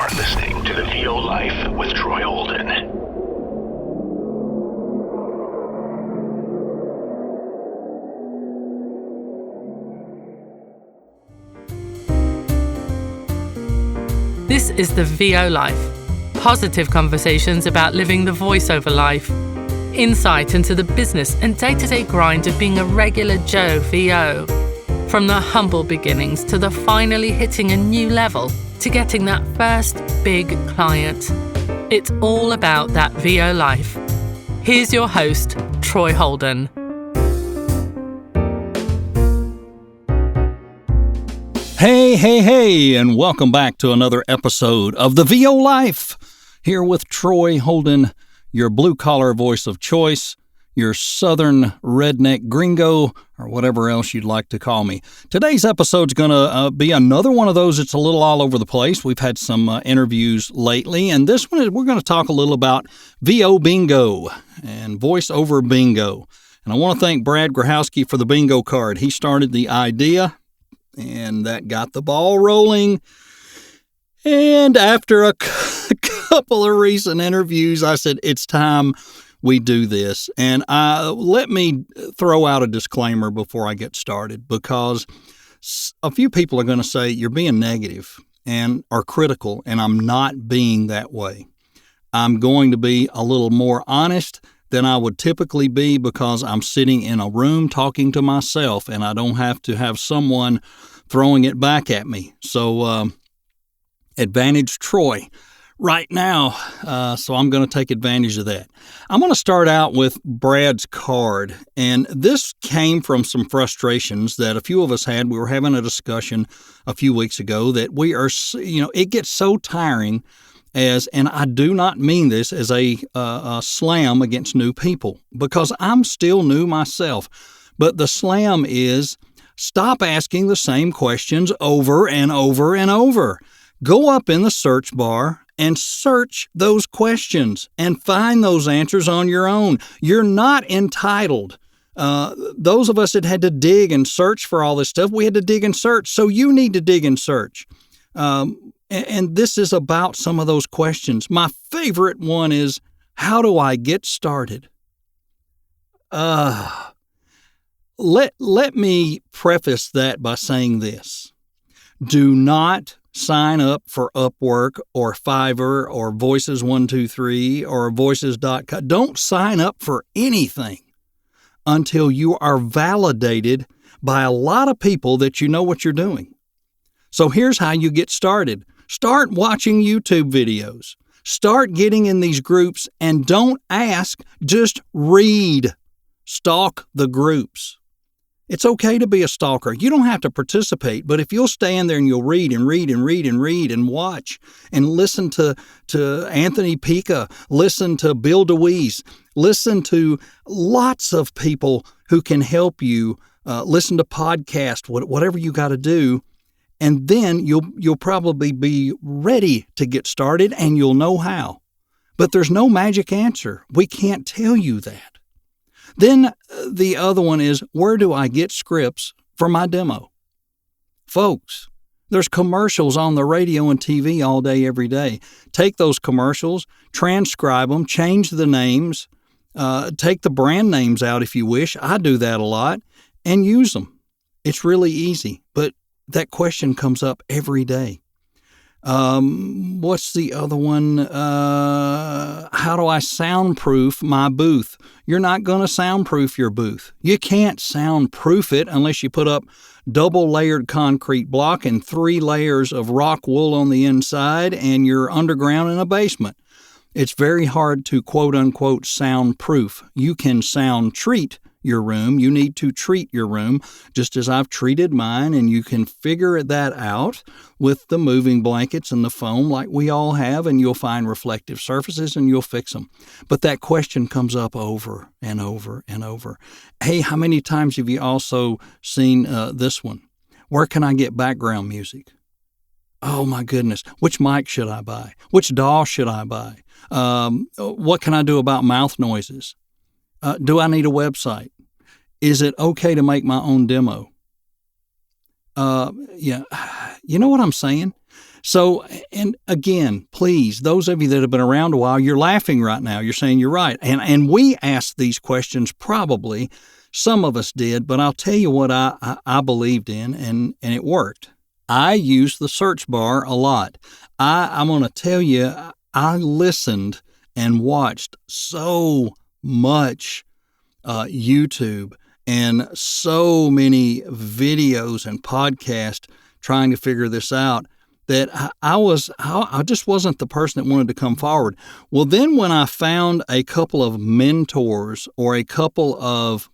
are listening to The VO Life with Troy Holden. This is The VO Life. Positive conversations about living the voiceover life. Insight into the business and day-to-day grind of being a regular Joe VO. From the humble beginnings to the finally hitting a new level to getting that first big client. It's all about that VO life. Here's your host, Troy Holden. Hey, and welcome back to another episode of The VO Life. Here with Troy Holden, your blue-collar voice of choice, your southern redneck gringo, or whatever else you'd like to call me. Today's episode's going to be another one of those that's a little all over the place. We've had some interviews lately, and this one we're going to talk a little about VO bingo and voiceover bingo. And I want to thank Brad Grahowski for the bingo card. He started the idea, and that got the ball rolling. And after a couple of recent interviews, I said, it's time we do this. And let me throw out a disclaimer before I get started, because a few people are going to say you're being negative and are critical, and I'm not being that way. I'm going to be a little more honest than I would typically be, because I'm sitting in a room talking to myself, and I don't have to have someone throwing it back at me. So advantage Troy right now, so I'm going to take advantage of that. I'm going to start out with Brad's card, and this came from some frustrations that a few of us had. We were having a discussion a few weeks ago that we are, it gets so tiring and I do not mean this as a slam against new people, because I'm still new myself, but the slam is stop asking the same questions over and over and over. Go up in the search bar and search those questions and find those answers on your own. You're not entitled. Those of us that had to dig and search for all this stuff, we had to dig and search. So you need to dig and search. And this is about some of those questions. My favorite one is, how do I get started? Let me preface that by saying this. Do not sign up for Upwork or Fiverr or Voices123 or Voices.com. Don't sign up for anything until you are validated by a lot of people that you know what you're doing. So here's how you get started. Start watching YouTube videos. Start getting in these groups, and don't ask, just read. Stalk the groups. It's okay to be a stalker. You don't have to participate, but if you'll stay in there and you'll read and read and read and read and watch and listen to Anthony Pica, listen to Bill DeWeese, listen to lots of people who can help you, listen to podcasts, whatever you got to do, and then you'll probably be ready to get started, and you'll know how. But there's no magic answer. We can't tell you that. Then the other one is, where do I get scripts for my demo? Folks, there's commercials on the radio and TV all day, every day. Take those commercials, transcribe them, change the names, take the brand names out if you wish. I do that a lot, and use them. It's really easy, but that question comes up every day. What's the other one? How do I soundproof my booth? You're not going to soundproof your booth. You can't soundproof it unless you put up double layered concrete block and 3 layers of rock wool on the inside, and you're underground in a basement. It's very hard to quote unquote soundproof. You can sound treat your room. You need to treat your room just as I've treated mine, and you can figure that out with the moving blankets and the foam like we all have, and you'll find reflective surfaces and you'll fix them. But that question comes up over and over and over. Hey, how many times have you also seen this one? Where can I get background music? Oh my goodness, which mic should I buy? Which DAW should I buy? What can I do about mouth noises? Do I need a website? Is it okay to make my own demo? You know what I'm saying? So, and again, please, those of you that have been around a while, you're laughing right now. You're saying you're right. And we asked these questions probably. Some of us did, but I'll tell you what I believed in, and it worked. I used the search bar a lot. I'm going to tell you, I listened and watched so much YouTube and so many videos and podcasts trying to figure this out that I just wasn't the person that wanted to come forward. Well, then when I found a couple of mentors or a couple of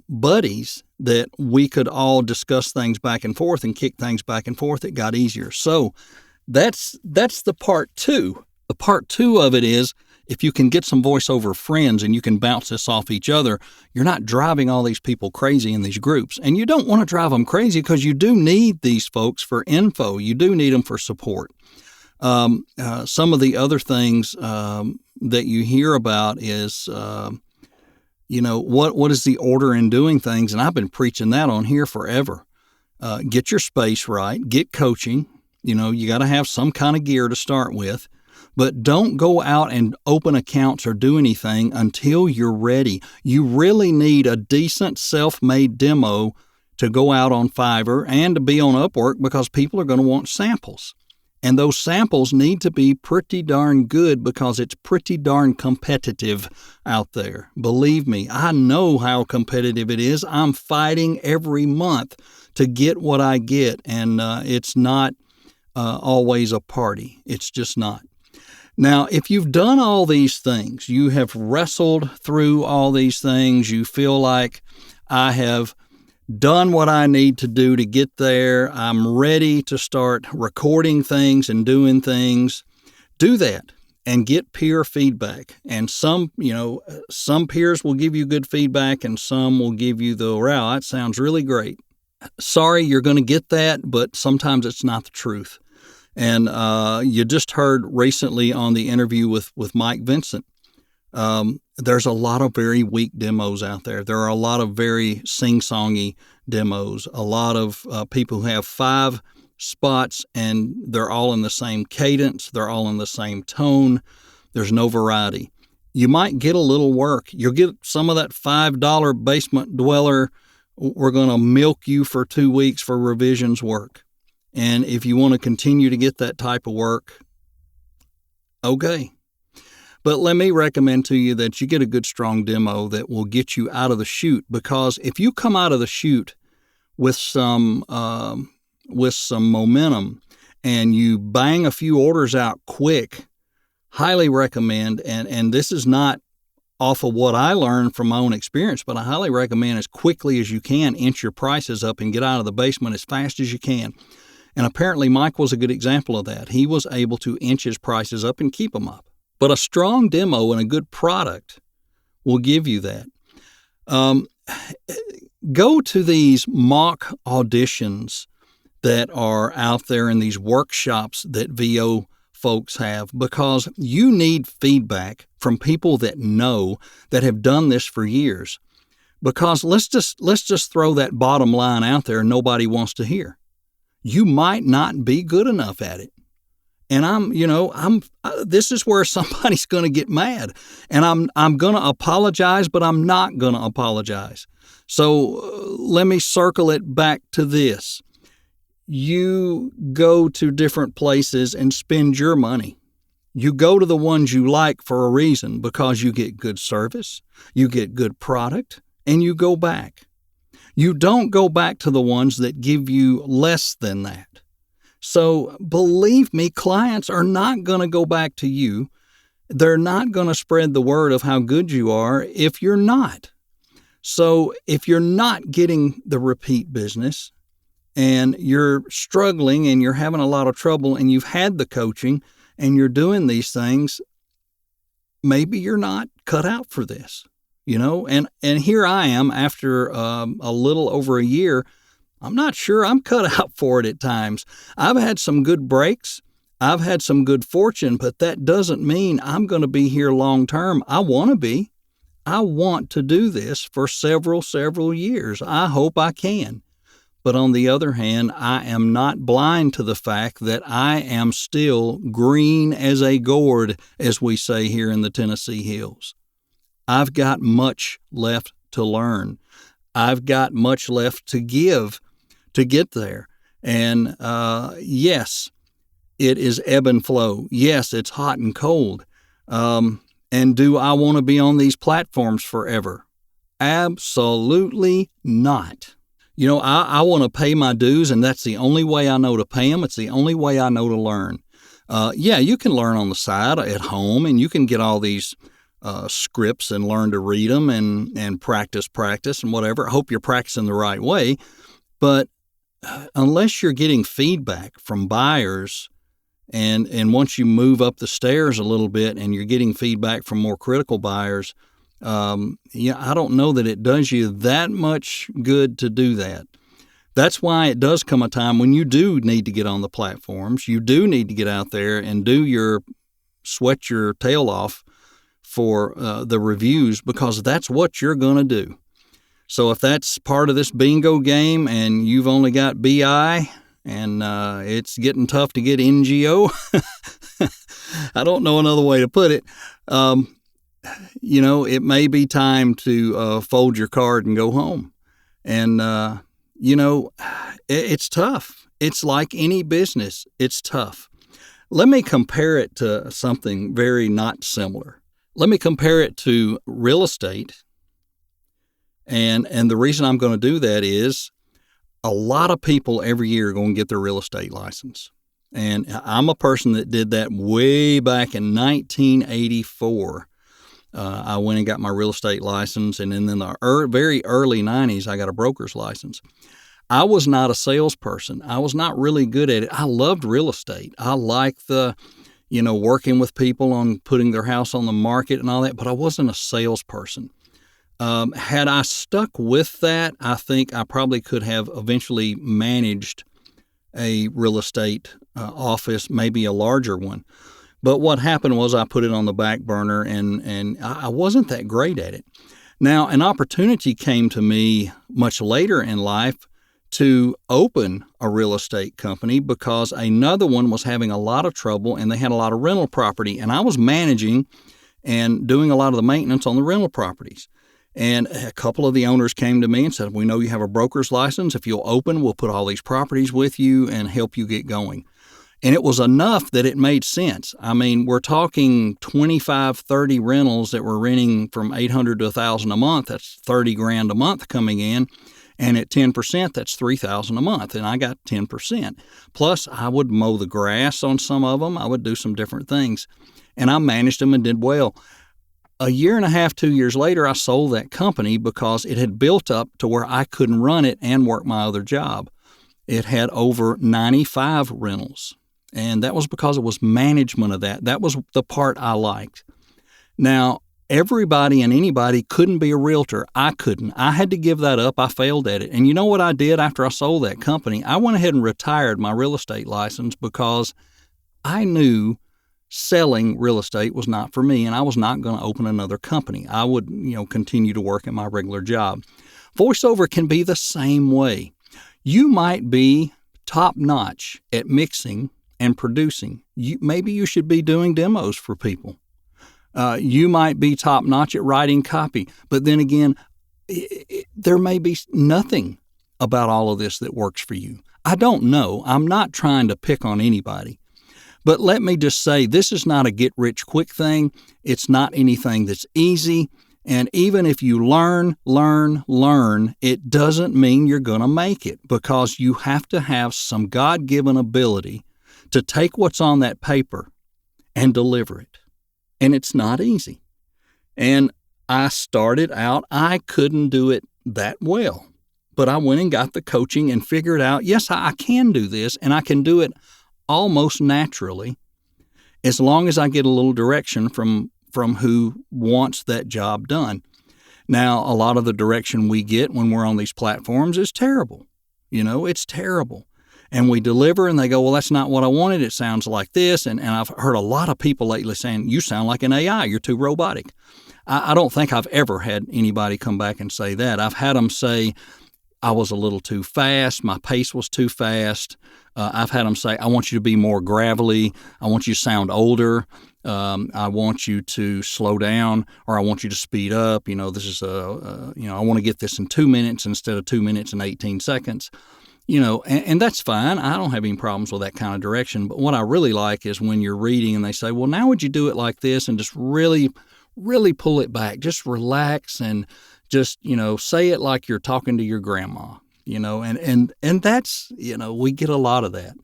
buddies that we could all discuss things back and forth and kick things back and forth, it got easier. So that's the part two. The part two of it is, if you can get some voiceover friends and you can bounce this off each other, you're not driving all these people crazy in these groups. And you don't want to drive them crazy because you do need these folks for info. You do need them for support. Some of the other things that you hear about is, what is the order in doing things? And I've been preaching that on here forever. Get your space right. Get coaching. You got to have some kind of gear to start with. But don't go out and open accounts or do anything until you're ready. You really need a decent self-made demo to go out on Fiverr and to be on Upwork, because people are going to want samples. And those samples need to be pretty darn good because it's pretty darn competitive out there. Believe me, I know how competitive it is. I'm fighting every month to get what I get, and it's not always a party. It's just not. Now, if you've done all these things, you have wrestled through all these things, you feel like I have done what I need to do to get there, I'm ready to start recording things and doing things, do that and get peer feedback. And some peers will give you good feedback and some will give you the, wow, that sounds really great. Sorry, you're going to get that, but sometimes it's not the truth. And you just heard recently on the interview with Mike Vincent, there's a lot of very weak demos out there. There are a lot of very sing-songy demos, a lot of people who have 5 spots and they're all in the same cadence, they're all in the same tone, there's no variety. You might get a little work. You'll get some of that $5 basement dweller, we're going to milk you for 2 weeks for revisions work. And if you want to continue to get that type of work, okay. But let me recommend to you that you get a good, strong demo that will get you out of the chute, because if you come out of the chute with some momentum and you bang a few orders out quick, highly recommend, and this is not off of what I learned from my own experience, but I highly recommend as quickly as you can, inch your prices up and get out of the basement as fast as you can. And apparently Mike was a good example of that. He was able to inch his prices up and keep them up. But a strong demo and a good product will give you that. Go to these mock auditions that are out there in these workshops that VO folks have, because you need feedback from people that know, that have done this for years. Because let's just throw that bottom line out there nobody wants to hear. You might not be good enough at it. And this is where somebody's going to get mad, and I'm going to apologize, but I'm not going to apologize. So let me circle it back to this. You go to different places and spend your money. You go to the ones you like for a reason, because you get good service, you get good product, and you go back. You don't go back to the ones that give you less than that. So believe me, clients are not going to go back to you. They're not going to spread the word of how good you are if you're not. So if you're not getting the repeat business and you're struggling and you're having a lot of trouble and you've had the coaching and you're doing these things, maybe you're not cut out for this, and here I am after a little over a year. I'm not sure I'm cut out for it at times. I've had some good breaks. I've had some good fortune, but that doesn't mean I'm going to be here long term. I want to be. I want to do this for several years. I hope I can. But on the other hand, I am not blind to the fact that I am still green as a gourd, as we say here in the Tennessee Hills. I've got much left to learn. I've got much left to give to get there. And yes, it is ebb and flow. Yes, it's hot and cold. And do I want to be on these platforms forever? Absolutely not. You know, I want to pay my dues, and that's the only way I know to pay them. It's the only way I know to learn. Yeah, you can learn on the side at home, and you can get all these scripts and learn to read them and practice and whatever. I hope you're practicing the right way. But unless you're getting feedback from buyers, and once you move up the stairs a little bit and you're getting feedback from more critical buyers, I don't know that it does you that much good to do that. That's why it does come a time when you do need to get on the platforms. You do need to get out there and sweat your tail off for the reviews, because that's what you're going to do. So if that's part of this bingo game and you've only got BI and it's getting tough to get NGO, I don't know another way to put it. It may be time to fold your card and go home. And, it's tough. It's like any business. It's tough. Let me compare it to something very not similar. Let me compare it to real estate. And the reason I'm going to do that is a lot of people every year are going to get their real estate license. And I'm a person that did that way back in 1984. I went and got my real estate license, and then in the very early 90s, I got a broker's license. I was not a salesperson. I was not really good at it. I loved real estate. I liked working with people on putting their house on the market and all that, but I wasn't a salesperson. Had I stuck with that, I think I probably could have eventually managed a real estate office, maybe a larger one. But what happened was I put it on the back burner, and I wasn't that great at it. Now, an opportunity came to me much later in life to open a real estate company because another one was having a lot of trouble, and they had a lot of rental property, and I was managing and doing a lot of the maintenance on the rental properties. And a couple of the owners came to me and said, "We know you have a broker's license. If you'll open, we'll put all these properties with you and help you get going." And it was enough that it made sense. I mean, we're talking 25, 30 rentals that were renting from $800 to $1,000 a month. That's $30,000 a month coming in. And at 10%, that's $3,000 a month. And I got 10%. Plus, I would mow the grass on some of them. I would do some different things. And I managed them and did well. A year and a half, 2 years later, I sold that company because it had built up to where I couldn't run it and work my other job. It had over 95 rentals. And that was because it was management of that. That was the part I liked. Now, everybody and anybody couldn't be a realtor. I couldn't. I had to give that up. I failed at it. And you know what I did after I sold that company? I went ahead and retired my real estate license because I knew selling real estate was not for me, and I was not going to open another company. I would, continue to work at my regular job. Voiceover can be the same way. You might be top-notch at mixing and producing. Maybe you should be doing demos for people. You might be top-notch at writing copy, but then again, there may be nothing about all of this that works for you. I don't know. I'm not trying to pick on anybody. But let me just say, this is not a get-rich-quick thing. It's not anything that's easy. And even if you learn, it doesn't mean you're going to make it, because you have to have some God-given ability to take what's on that paper and deliver it. And it's not easy. And I started out, I couldn't do it that well. But I went and got the coaching and figured out, yes, I can do this, and I can do it almost naturally, as long as I get a little direction from who wants that job done. Now, a lot of the direction we get when we're on these platforms is terrible. It's terrible. And we deliver, and they go, well, that's not what I wanted. It sounds like this. And I've heard a lot of people lately saying, you sound like an AI. You're too robotic. I don't think I've ever had anybody come back and say that. I've had them say, I was a little too fast. My pace was too fast. I've had them say, I want you to be more gravelly. I want you to sound older. I want you to slow down, or I want you to speed up. This is I want to get this in 2 minutes instead of 2 minutes and 18 seconds. And that's fine. I don't have any problems with that kind of direction. But what I really like is when you're reading and they say, well, now would you do it like this, and just really, really pull it back. Just relax and just, say it like you're talking to your grandma, and that's, we get a lot of that.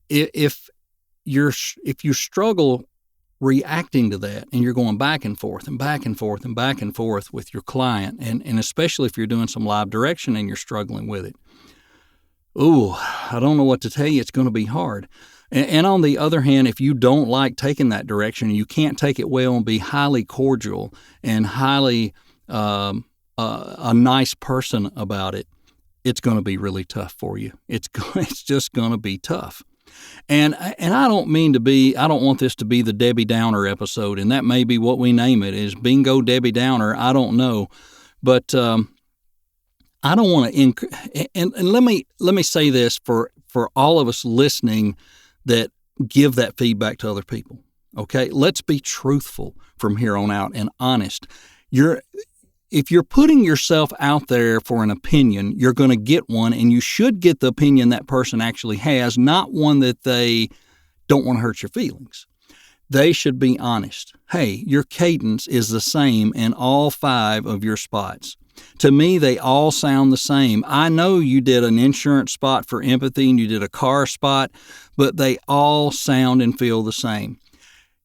If you struggle reacting to that and you're going back and forth and back and forth and back and forth with your client, and especially if you're doing some live direction and you're struggling with it, I don't know what to tell you. It's going to be hard. And on the other hand, if you don't like taking that direction, you can't take it well and be highly cordial and highly a nice person about it, it's going to be really tough for you. It's just going to be tough. And I don't want this to be the Debbie Downer episode, and that may be what we name it, is Bingo Debbie Downer. I don't know. But I don't want to, and let me say this for all of us listening that give that feedback to other people. Okay, let's be truthful from here on out and honest. If you're putting yourself out there for an opinion, you're going to get one, and you should get the opinion that person actually has, not one that they don't want to hurt your feelings. They should be honest. Hey, your cadence is the same in all 5 of your spots. To me, they all sound the same. I know you did an insurance spot for empathy and you did a car spot, but they all sound and feel the same.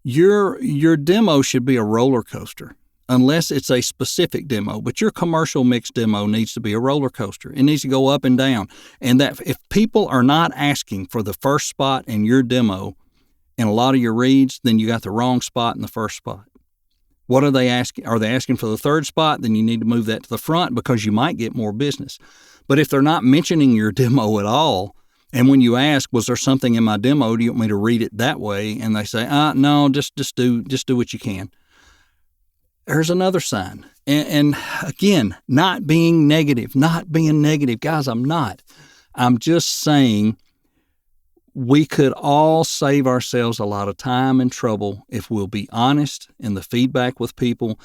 Your demo should be a roller coaster, unless it's a specific demo. But your commercial mix demo needs to be a roller coaster. It needs to go up and down. And that if people are not asking for the first spot in your demo in a lot of your reads, then you got the wrong spot in the first spot. What are they asking? Are they asking for the third spot? Then you need to move that to the front because you might get more business. But if they're not mentioning your demo at all, and when you ask, was there something in my demo? Do you want me to read it that way? And they say, no, just do what you can. There's another sign. And again, not being negative. Guys, I'm not. I'm just saying we could all save ourselves a lot of time and trouble if we'll be honest in the feedback with people.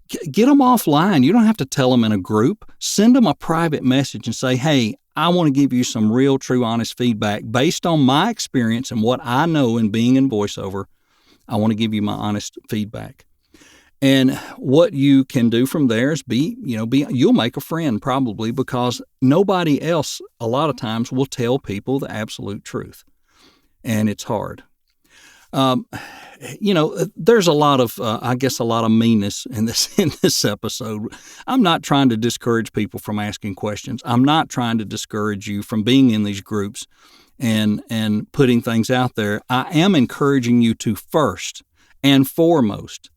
Get them offline. You don't have to tell them in a group. Send them a private message and say, hey, I want to give you some real, true, honest feedback based on my experience and what I know in being in voiceover. I want to give you my honest feedback. And what you can do from there is you'll make a friend probably, because nobody else a lot of times will tell people the absolute truth. And it's hard. There's a lot of meanness in this episode. I'm not trying to discourage people from asking questions. I'm not trying to discourage you from being in these groups and putting things out there. I am encouraging you to first and foremost,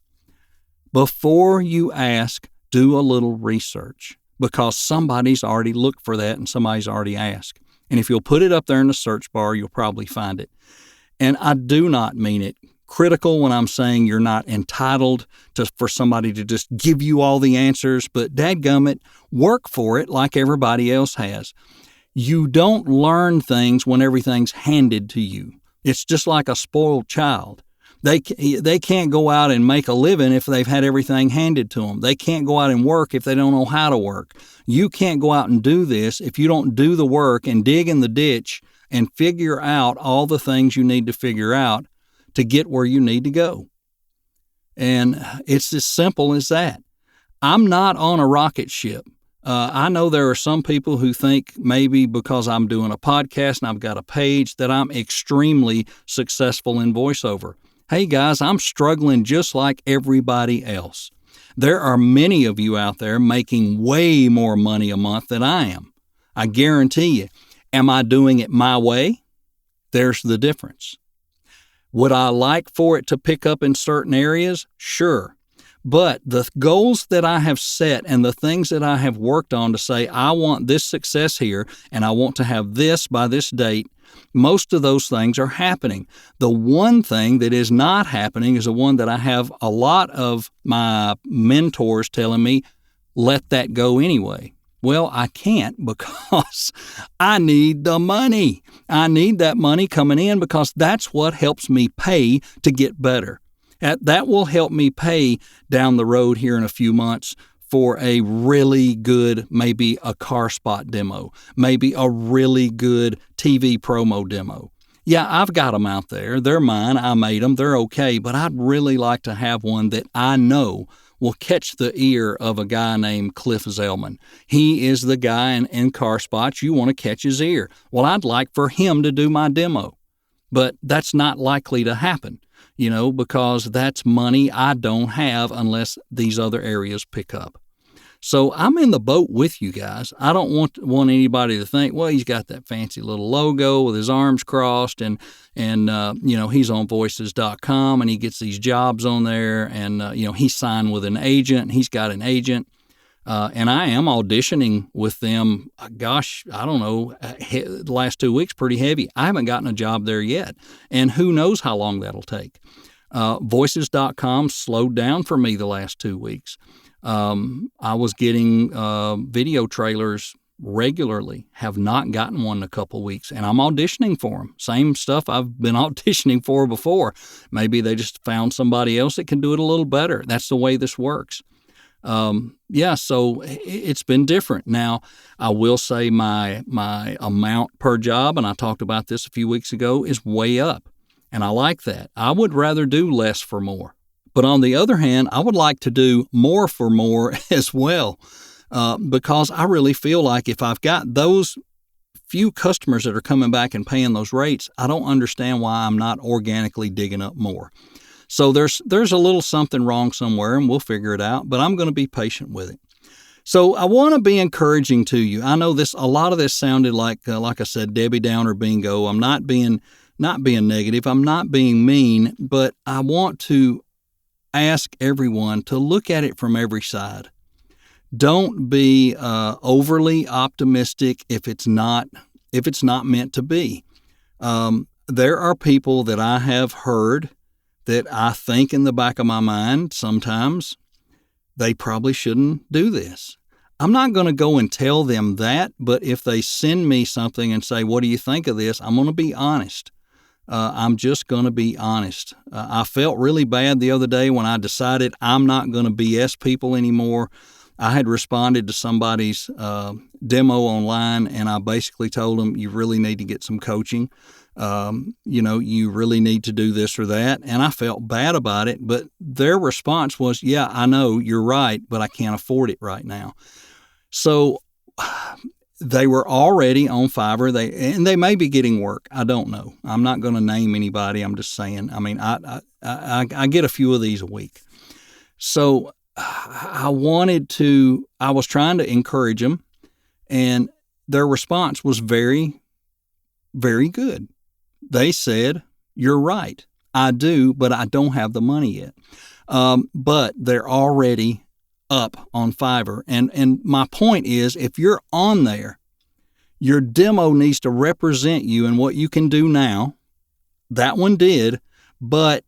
before you ask, do a little research, because somebody's already looked for that and somebody's already asked. And if you'll put it up there in the search bar, you'll probably find it. And I do not mean it critical when I'm saying you're not entitled for somebody to just give you all the answers, but dadgummit, work for it like everybody else has. You don't learn things when everything's handed to you. It's just like a spoiled child. They can't go out and make a living if they've had everything handed to them. They can't go out and work if they don't know how to work. You can't go out and do this if you don't do the work and dig in the ditch and figure out all the things you need to figure out to get where you need to go. And it's as simple as that. I'm not on a rocket ship. I know there are some people who think maybe because I'm doing a podcast and I've got a page that I'm extremely successful in voiceover. Hey guys, I'm struggling just like everybody else. There are many of you out there making way more money a month than I am. I guarantee you. Am I doing it my way? There's the difference. Would I like for it to pick up in certain areas? Sure. But the goals that I have set and the things that I have worked on to say, I want this success here and I want to have this by this date, most of those things are happening. The one thing that is not happening is the one that I have a lot of my mentors telling me, let that go anyway. Well, I can't because I need the money. I need that money coming in because that's what helps me pay to get better. That will help me pay down the road here in a few months for a really good, maybe a car spot demo, maybe a really good TV promo demo. Yeah, I've got them out there. They're mine. I made them. They're okay. But I'd really like to have one that I know will catch the ear of a guy named Cliff Zellman. He is the guy in car spots. You want to catch his ear. Well, I'd like for him to do my demo. But that's not likely to happen, because that's money I don't have unless these other areas pick up. So I'm in the boat with you guys. I don't want anybody to think, well, he's got that fancy little logo with his arms crossed and he's on voices.com and he gets these jobs on there and, he's signed with an agent. He's got an agent. And I am auditioning with them, gosh, I don't know, the last 2 weeks, pretty heavy. I haven't gotten a job there yet. And who knows how long that'll take. Voices.com slowed down for me the last 2 weeks. I was getting video trailers regularly, have not gotten one in a couple weeks, and I'm auditioning for them. Same stuff I've been auditioning for before. Maybe they just found somebody else that can do it a little better. That's the way this works. So it's been different. Now, I will say my amount per job, and I talked about this a few weeks ago, is way up, and I like that. I would rather do less for more. But on the other hand, I would like to do more for more as well, because I really feel like if I've got those few customers that are coming back and paying those rates, I don't understand why I'm not organically digging up more. So there's a little something wrong somewhere, and we'll figure it out, but I'm going to be patient with it. So I want to be encouraging to you. I know a lot of this sounded like I said, Debbie Downer bingo. I'm not being negative. I'm not being mean, but I want to ask everyone to look at it from every side. Don't be overly optimistic if it's not meant to be. There are people that I have heard that I think in the back of my mind sometimes they probably shouldn't do this. I'm not going to go and tell them that, but if they send me something and say, what do you think of this? I'm going to be honest. I'm just going to be honest. I felt really bad the other day when I decided I'm not going to BS people anymore. I had responded to somebody's demo online, and I basically told them, you really need to get some coaching. You really need to do this or that. And I felt bad about it, but their response was, yeah, I know you're right, but I can't afford it right now. So they were already on Fiverr. They may be getting work. I don't know. I'm not going to name anybody. I'm just saying. I mean, I get a few of these a week. So I was trying to encourage them, and their response was very, very good. They said, you're right. I do, but I don't have the money yet. But they're already up on Fiverr. And my point is, if you're on there, your demo needs to represent you and what you can do now. That one did, but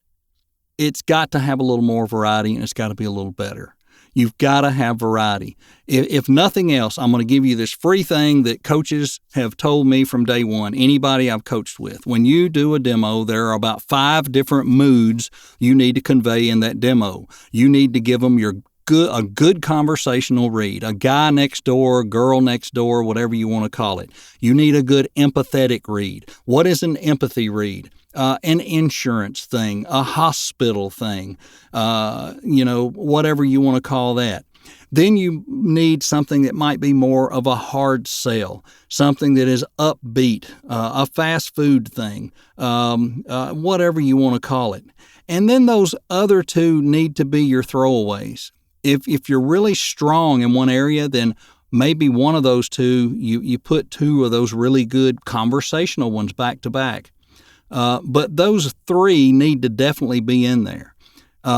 it's got to have a little more variety and it's got to be a little better. You've got to have variety. If nothing else, I'm going to give you this free thing that coaches have told me from day one, anybody I've coached with. When you do a demo, there are about 5 different moods you need to convey in that demo. You need to give them a good conversational read, a guy next door, girl next door, whatever you want to call it. You need a good empathetic read. What is an empathy read? An insurance thing, a hospital thing, whatever you want to call that. Then you need something that might be more of a hard sell, something that is upbeat, a fast food thing, whatever you want to call it. And then those other 2 need to be your throwaways. If you're really strong in one area, then maybe one of those 2, you put 2 of those really good conversational ones back to back. But those 3 need to definitely be in there.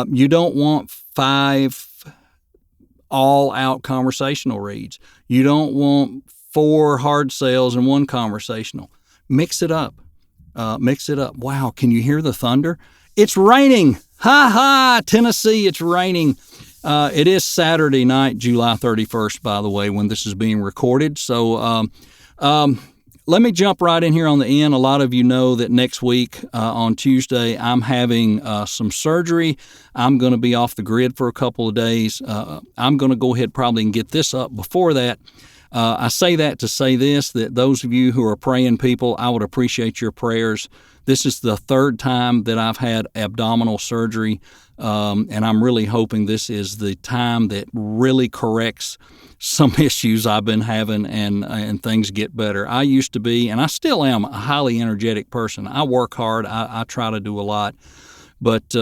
You don't want 5 all-out conversational reads. You don't want 4 hard sales and 1 conversational. Mix it up. Wow, can you hear the thunder? It's raining. Ha ha, Tennessee, it's raining. It is Saturday night, July 31st, by the way, when this is being recorded. So let me jump right in here on the end. A lot of you know that next week on Tuesday, I'm having some surgery. I'm going to be off the grid for a couple of days. I'm going to go ahead probably and get this up before that. I say that to say this, that those of you who are praying people, I would appreciate your prayers. This is the third time that I've had abdominal surgery, and I'm really hoping this is the time that really corrects some issues I've been having and things get better. I used to be, and I still am, a highly energetic person. I work hard. I try to do a lot. But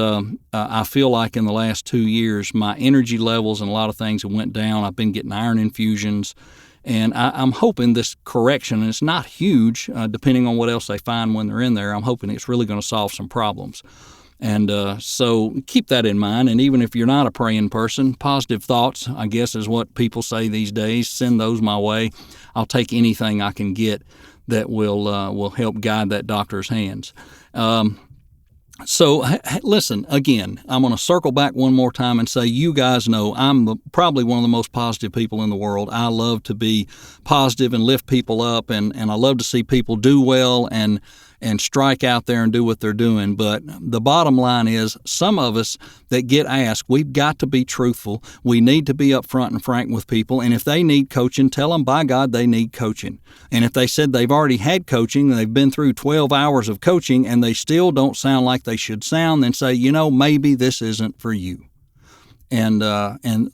I feel like in the last 2 years, my energy levels and a lot of things have went down. I've been getting iron infusions. And I'm hoping this correction, and it's not huge, depending on what else they find when they're in there, I'm hoping it's really going to solve some problems. And so keep that in mind. And even if you're not a praying person, positive thoughts, I guess, is what people say these days. Send those my way. I'll take anything I can get that will help guide that doctor's hands. So listen, again, I'm going to circle back one more time and say, you guys know I'm probably one of the most positive people in the world. I love to be positive and lift people up, and I love to see people do well and strike out there and do what they're doing. But the bottom line is, some of us that get asked, we've got to be truthful. We need to be upfront and frank with people. And if they need coaching, tell them, by God, they need coaching. And if they said they've already had coaching, they've been through 12 hours of coaching, and they still don't sound like they should sound, then say, maybe this isn't for you. And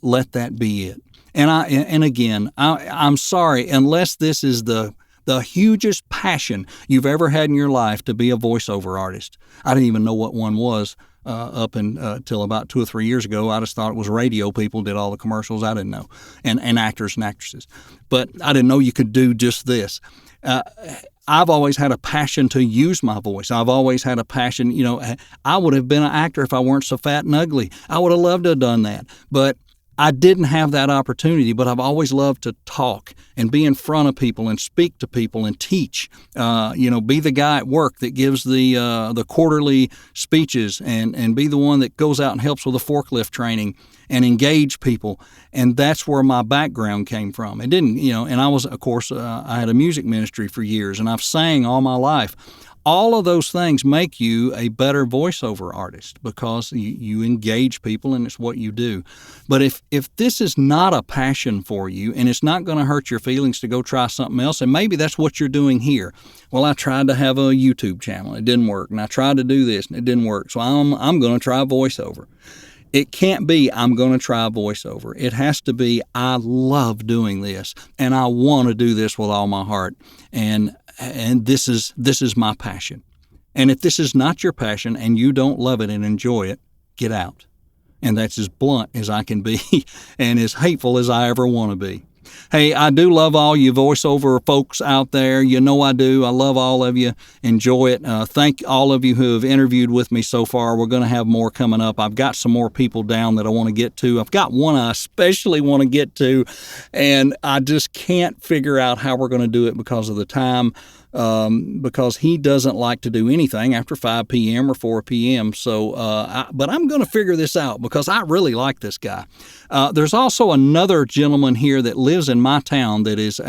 let that be it. And again, I'm sorry, unless this is the hugest passion you've ever had in your life to be a voiceover artist. I didn't even know what one was up until about 2 or 3 years ago. I just thought it was radio people did all the commercials. I didn't know, and actors and actresses. But I didn't know you could do just this. I've always had a passion to use my voice. I've always had a passion. I would have been an actor if I weren't so fat and ugly. I would have loved to have done that. But I didn't have that opportunity, but I've always loved to talk and be in front of people and speak to people and teach. Be the guy at work that gives the quarterly speeches and be the one that goes out and helps with the forklift training and engage people. And that's where my background came from. It didn't, and I was, of course, I had a music ministry for years, and I've sang all my life. All of those things make you a better voiceover artist because you engage people, and it's what you do. But if this is not a passion for you, and it's not going to hurt your feelings to go try something else, and maybe that's what you're doing here. Well, I tried to have a YouTube channel. It didn't work. And I tried to do this, and it didn't work. So I'm going to try voiceover. It can't be, I'm going to try voiceover. It has to be, I love doing this, and I want to do this with all my heart. And this is my passion. And if this is not your passion and you don't love it and enjoy it, get out. And that's as blunt as I can be and as hateful as I ever want to be. Hey, I do love all you voiceover folks out there. I do. I love all of you. Enjoy it. Thank all of you who have interviewed with me so far. We're going to have more coming up. I've got some more people down that I want to get to. I've got one I especially want to get to, and I just can't figure out how we're going to do it because of the time. Because he doesn't like to do anything after 5 p.m. or 4 p.m. So, but I'm going to figure this out because I really like this guy. There's also another gentleman here that lives in my town that is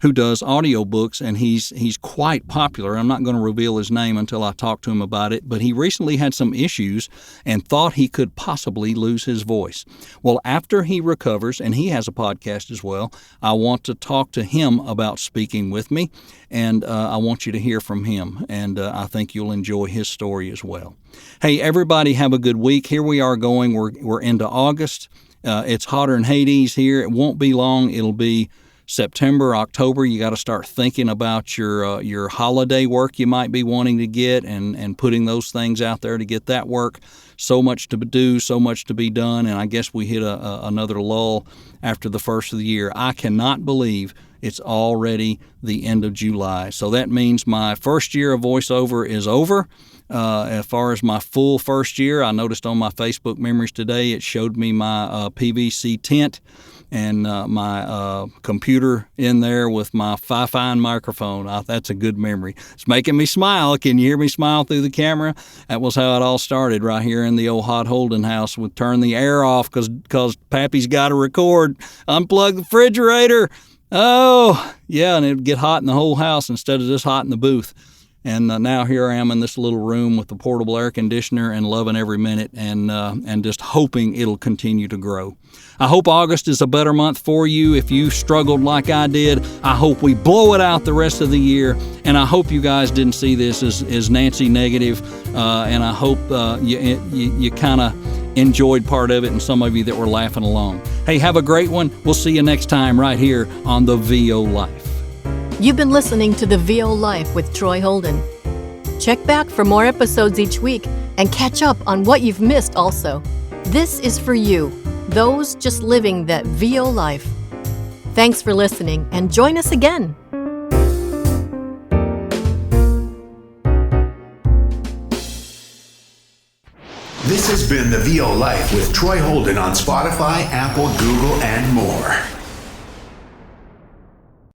who does audiobooks, and he's quite popular. I'm not going to reveal his name until I talk to him about it, but he recently had some issues and thought he could possibly lose his voice. Well, after he recovers, and he has a podcast as well, I want to talk to him about speaking with me, and I want you to hear from him, and I think you'll enjoy his story as well. Hey, everybody, have a good week. Here we are going. We're into August. It's hotter than Hades here. It won't be long. It'll be September, October. You got to start thinking about your holiday work you might be wanting to get and putting those things out there to get that work. So much to do, so much to be done, and I guess we hit another lull after the first of the year. I cannot believe it's already the end of July. So that means my first year of voiceover is over. As far as my full first year, I noticed on my Facebook memories today, it showed me my PVC tent and my computer in there with my fine microphone. That's a good memory. It's making me smile. Can you hear me smile through the camera? That was how it all started right here in the old Hot Holden house. We'd turn the air off because Pappy's got to record. Unplug the refrigerator. Oh, yeah, and it'd get hot in the whole house instead of just hot in the booth. And now here I am in this little room with the portable air conditioner and loving every minute and just hoping it'll continue to grow. I hope August is a better month for you. If you struggled like I did, I hope we blow it out the rest of the year. And I hope you guys didn't see this as Nancy negative. And I hope you kind of enjoyed part of it, and some of you that were laughing along. Hey, have a great one. We'll see you next time right here on the VO Life. You've been listening to The VO Life with Troy Holden. Check back for more episodes each week and catch up on what you've missed also. This is for you, those just living that VO life. Thanks for listening and join us again. This has been The VO Life with Troy Holden on Spotify, Apple, Google, and more.